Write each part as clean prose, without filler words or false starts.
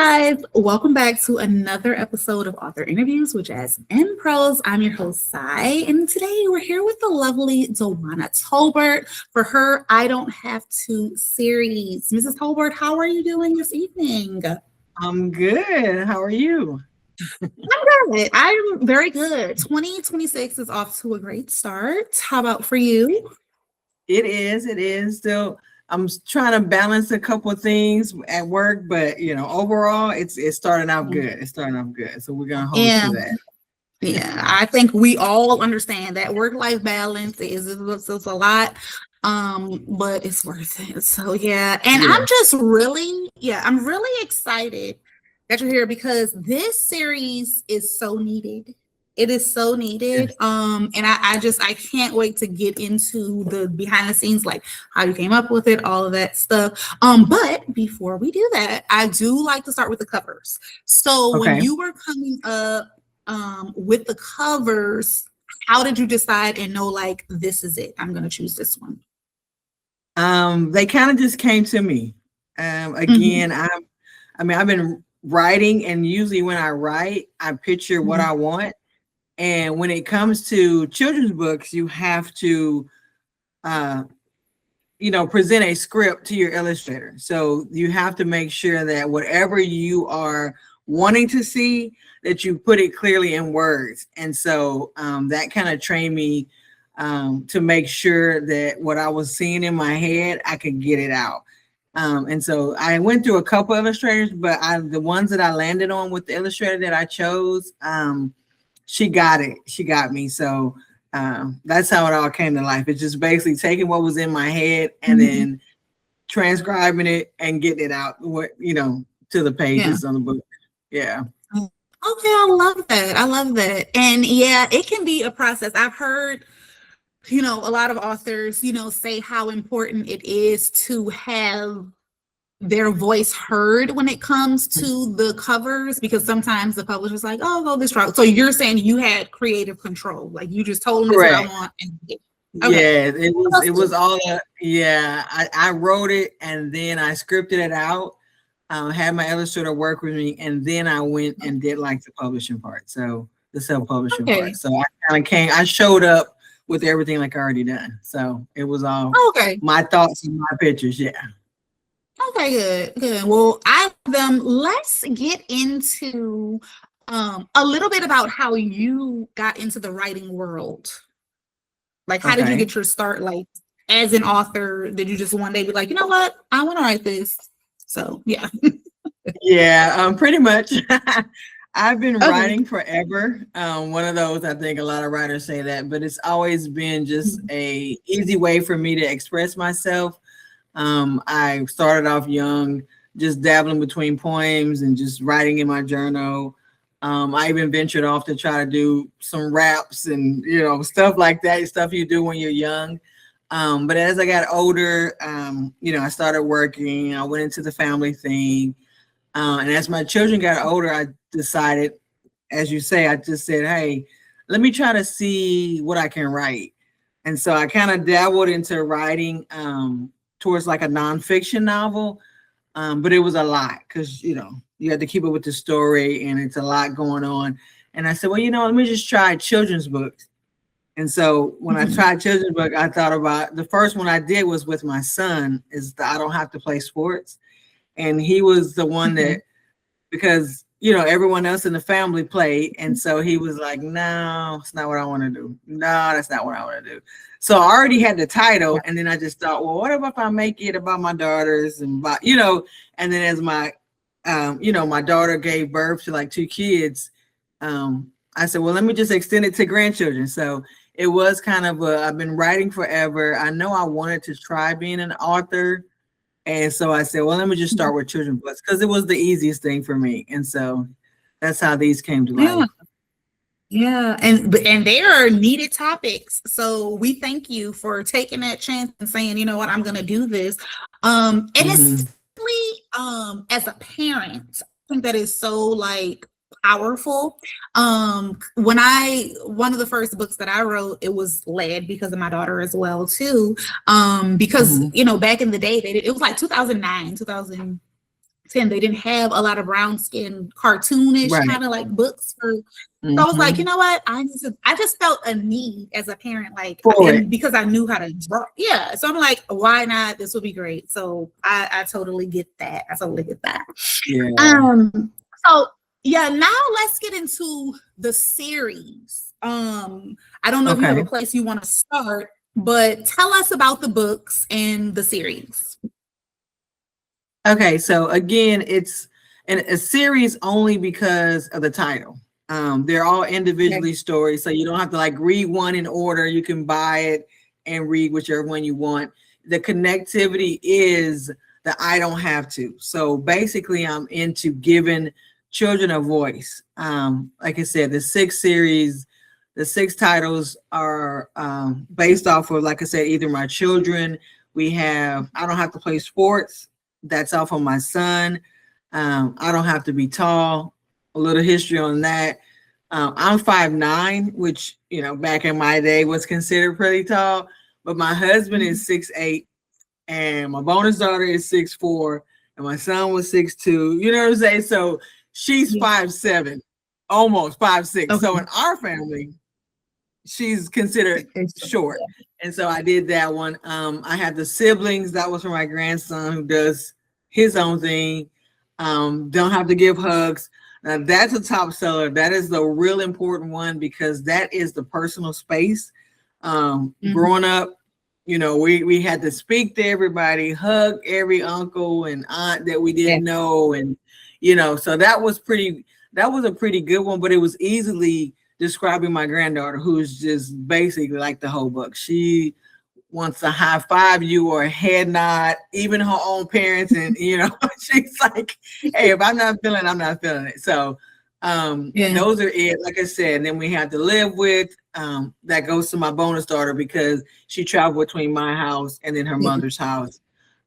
guys, welcome back to another episode of Author Interviews with Jasmine and Prose. I'm your host, Sai, and today we're here with the lovely Deuanna Tolbert for her I Don't Have to series. Mrs. Tolbert, how are you doing this evening? I'm good. How are you? I'm good. I'm very good. 2026 is off to a great start. How about for you? It is. It is. Still, I'm trying to balance a couple of things at work, but overall, it's starting out good. It's starting out good. So we're gonna hold to that. Yeah, I think we all understand that work-life balance is a lot, but it's worth it. So yeah, and Yeah. I'm really excited that you're here because this series is so needed. It is so needed. Yes. And I can't wait to get into the behind the scenes, like how you came up with it, all of that stuff. But before we do that, I do like to start with the covers. So Okay. when you were coming up with the covers, how did you decide and know, like, this is it, I'm gonna choose this one? They kind of just came to me. Again, I've been writing, and usually when I write, I picture what I want. And when it comes to children's books, you have to present a script to your illustrator. So you have to make sure that whatever you are wanting to see, that you put it clearly in words. And so that kind of trained me to make sure that what I was seeing in my head, I could get it out. And so I went through a couple illustrators, but the ones that I landed on with the illustrator that I chose, she got it. She got me. So that's how it all came to life. It's just basically taking what was in my head and then transcribing it and getting it out, to the pages on the book. Yeah. Okay, I love that. I love that. And yeah, it can be a process. I've heard, a lot of authors, say how important it is to have their voice heard when it comes to the covers, because sometimes the publisher's like, oh, go this route. So you're saying you had creative control, like you just told them this is what I want. Okay. Yeah, it was all I wrote it and then I scripted it out, had my illustrator work with me, and then I went and did like the publishing part, so the self-publishing part. So I showed up with everything like I already done, so it was all my thoughts and my pictures. Okay, good. Well, let's get into a little bit about how you got into the writing world. Like, how did you get your start? Like, as an author, did you just one day be like, you know what, I want to write this? So yeah. Yeah, pretty much. I've been writing forever. One of those, I think a lot of writers say that, but it's always been just a easy way for me to express myself. I started off young, just dabbling between poems and just writing in my journal. I even ventured off to try to do some raps and, stuff like that, stuff you do when you're young. But as I got older, I started working, I went into the family thing. And as my children got older, I decided, as you say, I just said, hey, let me try to see what I can write. And so I kind of dabbled into writing, towards like a nonfiction novel, but it was a lot because you had to keep up with the story and it's a lot going on. And I said, well, let me just try children's books. And so when I tried children's book, I thought about the first one I did was with my son, is the I Don't Have to Play Sports, and he was the one that, because everyone else in the family played, and so he was like, no, it's not what I want to do. No, that's not what I want to do. So I already had the title, and then I just thought, well, what if I make it about my daughters and about, and then as my, my daughter gave birth to like 2 kids, I said, well, let me just extend it to grandchildren. So it was kind of I've been writing forever. I know I wanted to try being an author. And so I said, well, let me just start with children's books because it was the easiest thing for me. And so that's how these came to life. Yeah, and they are needed topics. So we thank you for taking that chance and saying, you know what, I'm gonna do this. And especially as a parent, I think that is so like powerful. One of the first books that I wrote, it was led because of my daughter as well too. Because back in the day, it was like 2009, they didn't have a lot of brown skin cartoonish Right. kind of like books for. So I was like, you know what? I just felt a need as a parent, like, and because I knew how to draw. Yeah. So I'm like, why not? This would be great. So I totally get that. I totally get that. Yeah. So yeah, now let's get into the series. I don't know if you have a place you want to start, but tell us about the books and the series. Okay, so again, it's a series only because of the title. They're all individually stories, so you don't have to like read one in order. You can buy it and read whichever one you want. The connectivity is that I don't have to. So basically, I'm into giving children a voice. Like I said, the 6 series, the 6 titles are based off of, like I said, either my children. We have I Don't Have to Play Sports. That's off of my son. I Don't Have to Be Tall. A little history on that. I'm 5'9", which, you know, back in my day was considered pretty tall, but my husband is 6'8", and my bonus daughter is 6'4", and my son was 6'2". You know what I'm saying? So she's 5'7", almost 5'6". So in our family, she's considered short. And so I did that one. I had the siblings. That was for my grandson who does his own thing. Don't Have to Give Hugs. Now that's a top seller. That is the real important one because that is the personal space. Growing up, you know, we had to speak to everybody, hug every uncle and aunt that we didn't know. And, you know, so that was a pretty good one, but it was easily describing my granddaughter, who's just basically like the whole book. She wants to high five you or a head nod, even her own parents. And, you know, she's like, hey, if I'm not feeling it, I'm not feeling it. So those are it. Like I said, and then we have to live with, that goes to my bonus daughter because she traveled between my house and then her mother's house.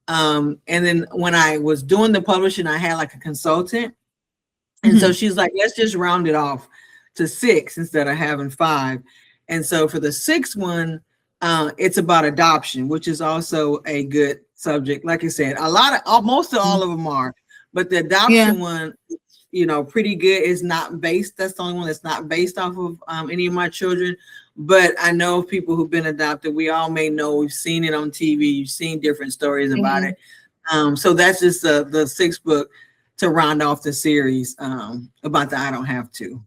And then when I was doing the publishing, I had like a consultant. And so she's like, let's just round it off to 6 instead of having 5. And so for the 6th one, it's about adoption, which is also a good subject. Like I said, most of all of them are, but the adoption one, you know, pretty good. Is not based. That's the only one that's not based off of any of my children. But I know people who've been adopted. We all may know. We've seen it on TV. You've seen different stories about it. So that's just the 6th book to round off the series about the I Don't Have To.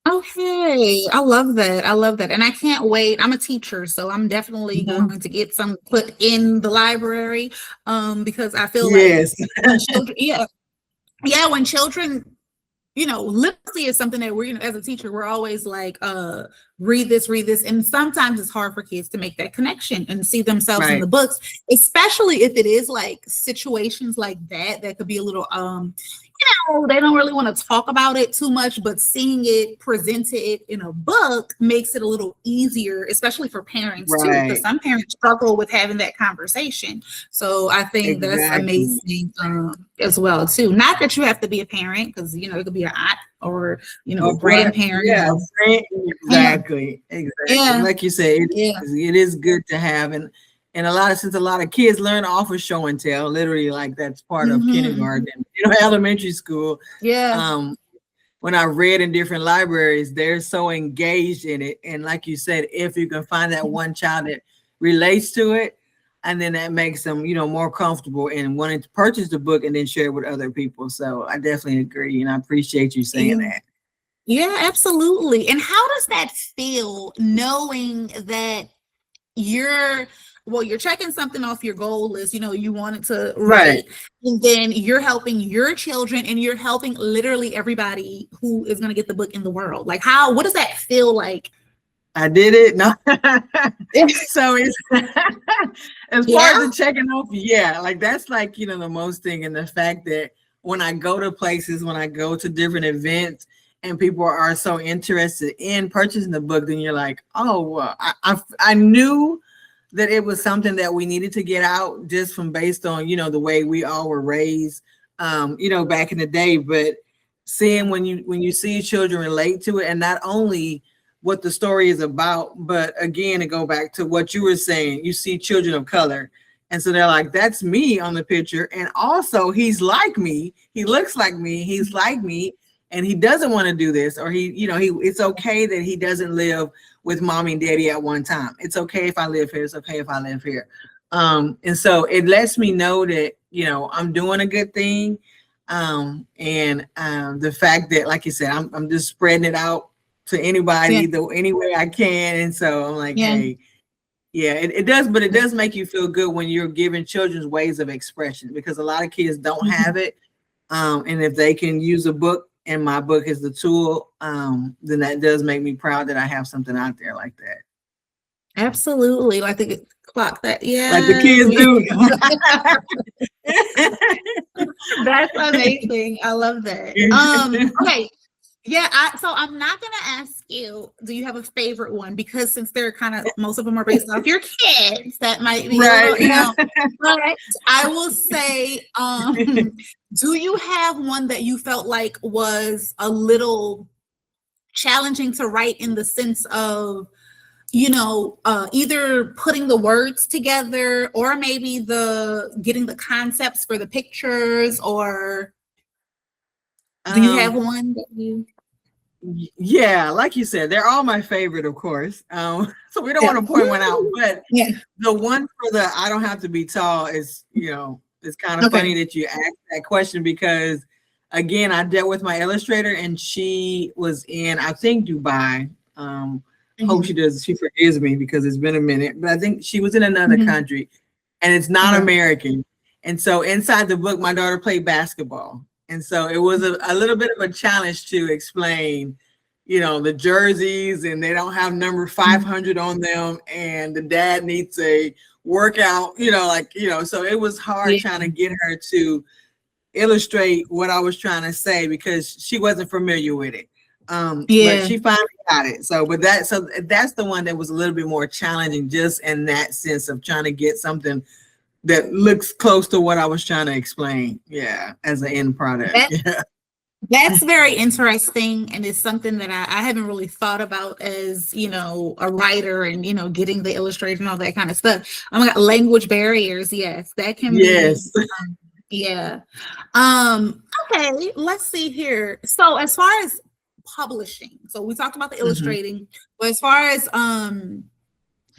Okay, I love that. I love that. And I can't wait. I'm a teacher, so I'm definitely going to get some put in the library because I feel like when children, when children, you know, literacy is something that we're, you know, as a teacher, we're always like, read this. And sometimes it's hard for kids to make that connection and see themselves in the books, especially if it is like situations like that could be a little, you know, they don't really want to talk about it too much, but seeing it presented in a book makes it a little easier, especially for parents too, because some parents struggle with having that conversation. So I think that's amazing as well too. Not that you have to be a parent, because, you know, it could be an aunt or, you know, a grandparent. Exactly. Like you said, it is good to have, and a lot of kids learn off of show and tell, literally, like that's part of kindergarten, you know, elementary school. When I read in different libraries, they're so engaged in it. And like you said, if you can find that one child that relates to it, and then that makes them, you know, more comfortable in wanting to purchase the book and then share it with other people. So I definitely agree, and I appreciate you saying that. Yeah, absolutely. And how does that feel, knowing that you're checking something off your goal list, you know, you wanted to write, and then you're helping your children and you're helping literally everybody who is going to get the book in the world? Like, what does that feel like? I did it. No. So it's as far as the checking off, like that's like, you know, the most thing. And the fact that when I go to places, when I go to different events and people are so interested in purchasing the book, then you're like, oh, well, I knew that it was something that we needed to get out just from based on, you know, the way we all were raised, you know, back in the day. But seeing when you see children relate to it, and not only what the story is about, but again, to go back to what you were saying, you see children of color And so they're like, that's me on the picture. And also he's like me. He looks like me. He's like me. And he doesn't want to do this, or it's okay that he doesn't live with mommy and daddy at one time. It's okay if I live here. It's okay if I live here. And so it lets me know that, I'm doing a good thing. The fact that, like you said, I'm just spreading it out to anybody any way I can. And so I'm like, hey, it does, but it does make you feel good when you're giving children ways of expression, because a lot of kids don't have it. And if they can use a book, and my book is the tool, then that does make me proud that I have something out there like that. Absolutely. Like the clock that, like the kids do. That's amazing. I love that. Okay. Yeah, so I'm not gonna ask you, do you have a favorite one? Because since they're most of them are based off your kids, that might be right. But I will say, do you have one that you felt like was a little challenging to write, in the sense of, either putting the words together, or maybe getting the concepts for the pictures, or do you have one that you? Yeah, like you said, they're all my favorite, of course. So we don't want to point one out, but the one for the I don't have to be tall is, it's kind of funny that you asked that question, because again, I dealt with my illustrator, and she was in, I think, Dubai. Hope she forgives me, because it's been a minute, but I think she was in another country, and it's not American. And so inside the book, my daughter played basketball. And so it was a little bit of a challenge to explain, the jerseys, and they don't have number 500 on them, and the dad needs a workout, so it was hard trying to get her to illustrate what I was trying to say, because she wasn't familiar with it. But she finally got it. So that's the one that was a little bit more challenging, just in that sense of trying to get something that looks close to what I was trying to explain. As an end product. That's very interesting, and it's something that I haven't really thought about as, a writer, and, getting the illustration and all that kind of stuff. Oh my God, language barriers. Yes, that can be. Okay, let's see here. So as far as publishing, so we talked about the illustrating, but as far as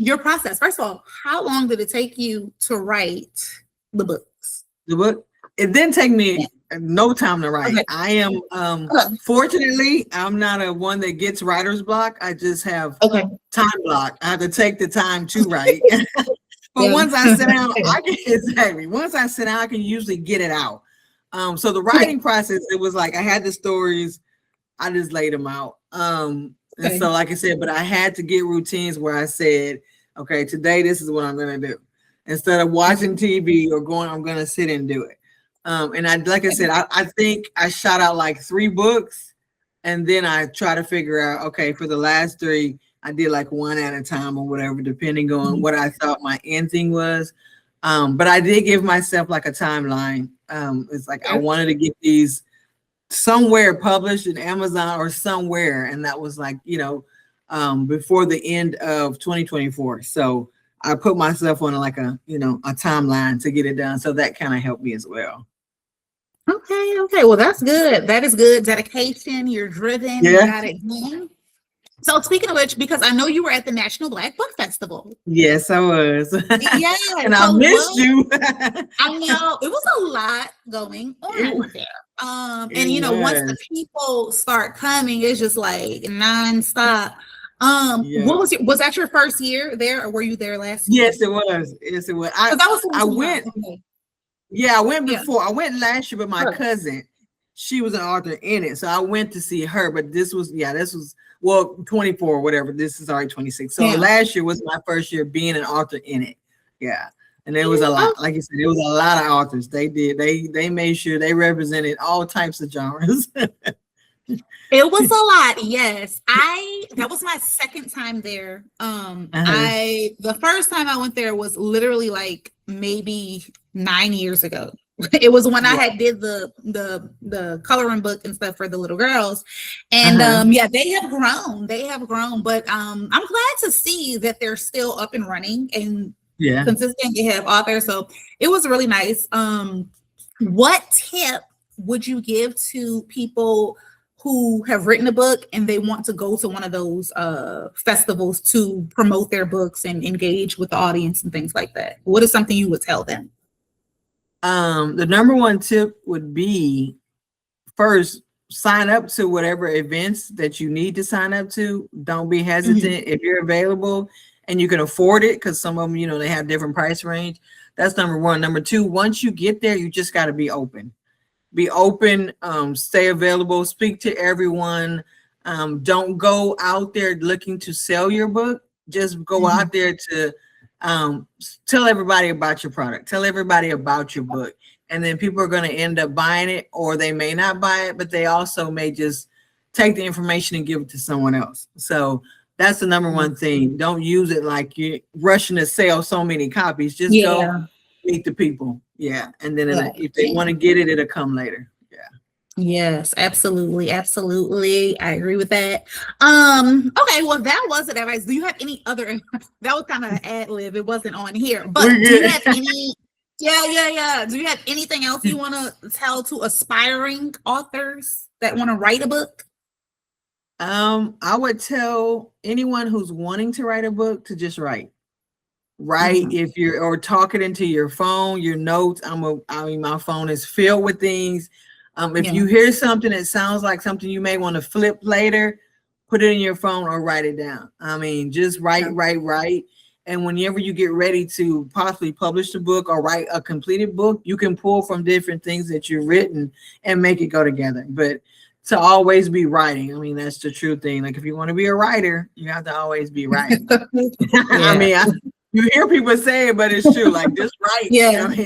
your process, first of all, how long did it take you to write the books? The book? It didn't take me no time to write. I am fortunately, I'm not a one that gets writer's block. I just have time block. I have to take the time to write. But once I sit down, once I sit down, I can usually get it out. So the writing process, it was like I had the stories, I just laid them out. And so, like I said, but I had to get routines where I said, okay, today this is what I'm gonna do. Instead of watching TV or I'm gonna sit and do it. And like I said, I think I shot out like 3 books, and then I try to figure out, okay, for the last 3, I did like one at a time or whatever, depending on what I thought my end thing was. But I did give myself like a timeline. It's like I wanted to get these somewhere published in Amazon or somewhere, and that was like, before the end of 2024. So I put myself on like a timeline to get it done. So that kind of helped me as well. Okay. Well, that's good. That is good. Dedication. You're driven. You got it done. So speaking of which, because I know you were at the National Black Book Festival. Yes, I was. And I missed you. I know it was a lot going on there. And once the people start coming, it's just like nonstop. Was that your first year there, or were you there last year? Yes, it was. I went. I went before. I went last year with my cousin. She was an author in it, so I went to see her. But this was 24 or whatever. This is already 26. So last year was my first year being an author in it. And there was a lot, like you said, there was a lot of authors. They made sure they represented all types of genres. It was a lot, yes. That was my second time there. The first time I went there was literally like maybe 9 years ago. It was when I had did the coloring book and stuff for the little girls. And they have grown. But I'm glad to see that they're still up and running and Yeah. consistent. They have authors. So it was really nice. What tip would you give to people who have written a book and they want to go to one of those festivals to promote their books and engage with the audience and things like that? What is something you would tell them? The number one tip would be, first, sign up to whatever events that you need to sign up to. Don't be hesitant. If you're available and you can afford it, because some of them, they have different price range. That's number one. Number two, once you get there, you just got to be open. Be open, stay available, speak to everyone. Don't go out there looking to sell your book. Just go out there to tell everybody about your product, tell everybody about your book. And then people are going to end up buying it, or they may not buy it, but they also may just take the information and give it to someone else. So that's the number one thing. Don't use it like you're rushing to sell so many copies. Just go meet the people. Yeah. And then if they want to get it, it'll come later. Yeah. Yes, absolutely. Absolutely. I agree with that. Okay, well, that was it, advice. Do you have any other, that was kind of an ad lib, it wasn't on here, but do you have any, do you have anything else you want to tell to aspiring authors that want to write a book? I would tell anyone who's wanting to write a book to just write. If you're, or talk it into your phone, your notes. My phone is filled with things. If you hear something that sounds like something you may want to flip later, put it in your phone or write it down. Just write. And whenever you get ready to possibly publish a book or write a completed book, you can pull from different things that you've written and make it go together. But to always be writing, that's the true thing. Like, if you want to be a writer, you have to always be writing. You hear people say it, but it's true. Like, just write. That's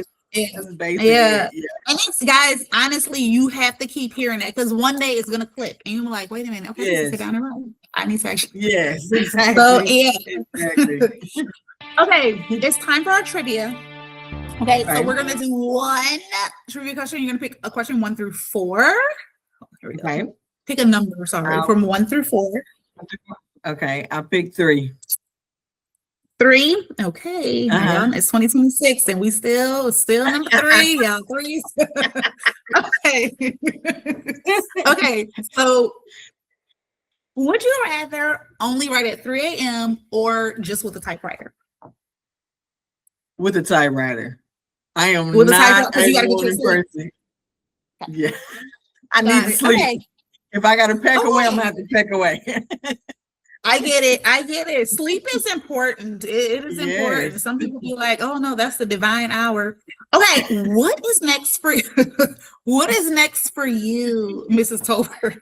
basically it. And it's, guys, honestly, you have to keep hearing that, because one day it's gonna click and you're like, wait a minute, okay, sit down and write. I need to actually. Yes, exactly. So exactly. Okay, it's time for our trivia. Okay, so we're gonna do one trivia question. You're gonna pick a question 1 through 4. Here we go. Okay. Pick a number, from 1 through 4. Okay, I'll pick 3. 3. Okay. It's 2026 and we still number 3. Y'all, 3. Okay. Okay. So would you rather only write at 3 a.m. or just with a typewriter? With a typewriter. I am with not a morning person. Yeah. I need to sleep. Okay. If I got to peck away, I'm going to have to peck away. I get it. Sleep is important. It is important. Some people be like, oh no, that's the divine hour. Okay, what is next for you? What is next for you, Mrs. Tolbert?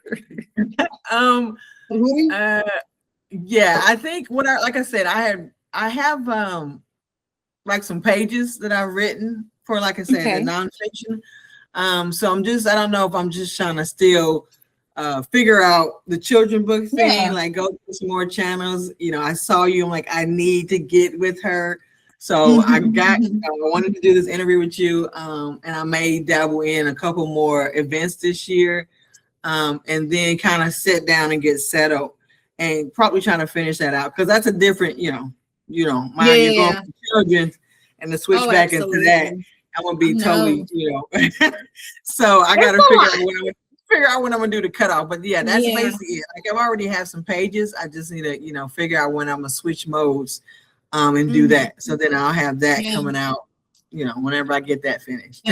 I think like I said, I have like some pages that I've written for, like I said, the nonfiction. So I don't know if I'm just trying to still figure out the children book thing, like go to some more channels. I saw you, I'm like, I need to get with her. So I wanted to do this interview with you, and I may dabble in a couple more events this year, and then kind of sit down and get settled and probably trying to finish that out, because that's a different, you're going from children and to switch back into that, I'm gonna be totally, so I gotta figure out when I'm gonna do the cutoff. But that's basically it. Like, I've already have some pages. I just need to, figure out when I'm gonna switch modes and do that. So then I'll have that coming out, whenever I get that finished.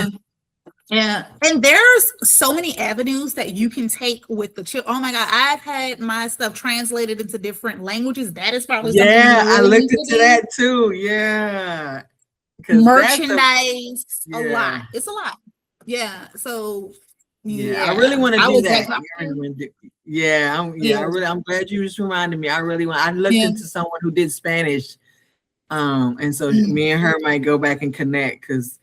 Yeah. And there's so many avenues that you can take with the children. Oh my God, I've had my stuff translated into different languages. That is probably something I looked into that too. Yeah. Merchandise, a lot. It's a lot. Yeah. So I really want to do that. I'm glad you just reminded me. I looked into someone who did Spanish. And so me and her might go back and connect, because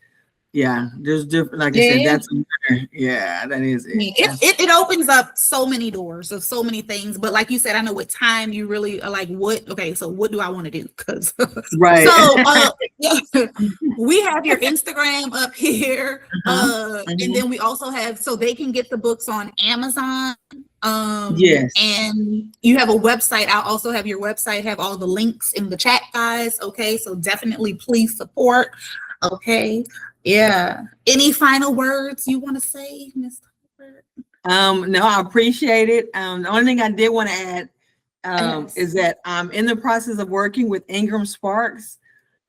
there's different, like I said, that's that is it. It opens up so many doors of so many things, but like you said, I know with time you really are like, what do I want to do? Because so we have your Instagram up here, and then we also have, so they can get the books on Amazon, Yes. And you have a website. I'll also have your website, have all the links in the chat, guys. Okay, so definitely please support. Okay, yeah. Any final words you want to say, Ms. Tolbert? No, I appreciate it. The only thing I did want to add Yes. is that I'm in the process of working with Ingram Sparks,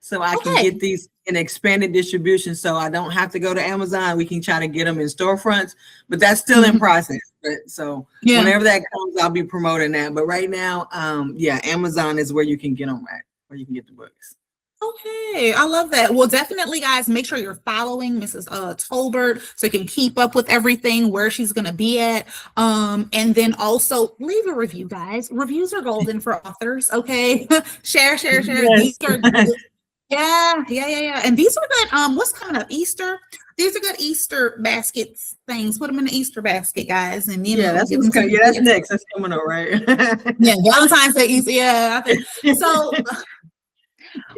so I can Okay. get these in expanded distribution. So I don't have to go to Amazon. We can try to get them in storefronts, but that's still in process. But so Yeah. whenever that comes, I'll be promoting that. But right now, yeah, Amazon is where you can get them at, where you can get the books. Okay, I love that. Well, definitely, guys, make sure you're following Mrs. Tolbert so you can keep up with everything, where she's going to be at. And then also leave a review, guys. Reviews are golden for authors. Okay, share. Yes. These are good. Yeah. And these are good. What's coming up? Easter. These are good Easter baskets things. Put them in the Easter basket, guys. And That's give what's them coming. Yeah, that's next. That's coming up, right? Yeah, Valentine's Day, Easter. Yeah, I think so.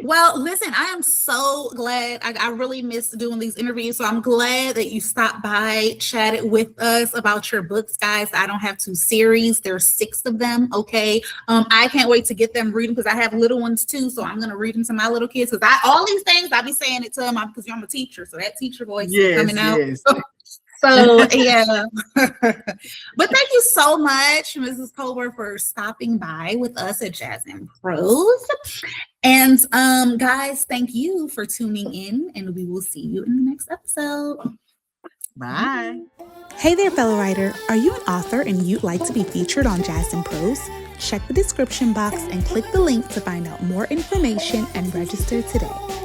Well, listen, I am so glad. I really missed doing these interviews. So I'm glad that you stopped by, chatted with us about your books, guys. I don't have 2 series. There's 6 of them. Okay. I can't wait to get them reading because I have little ones too. So I'm going to read them to my little kids because all these things, I'll be saying it to them because I'm a teacher. So that teacher voice is coming out. Yes. So yeah, but thank you so much, Mrs. Tolbert, for stopping by with us at Jazz and Prose. And guys, thank you for tuning in, and we will see you in the next episode. Bye. Hey there, fellow writer. Are you an author and you'd like to be featured on Jazz and Prose? Check the description box and click the link to find out more information and register today.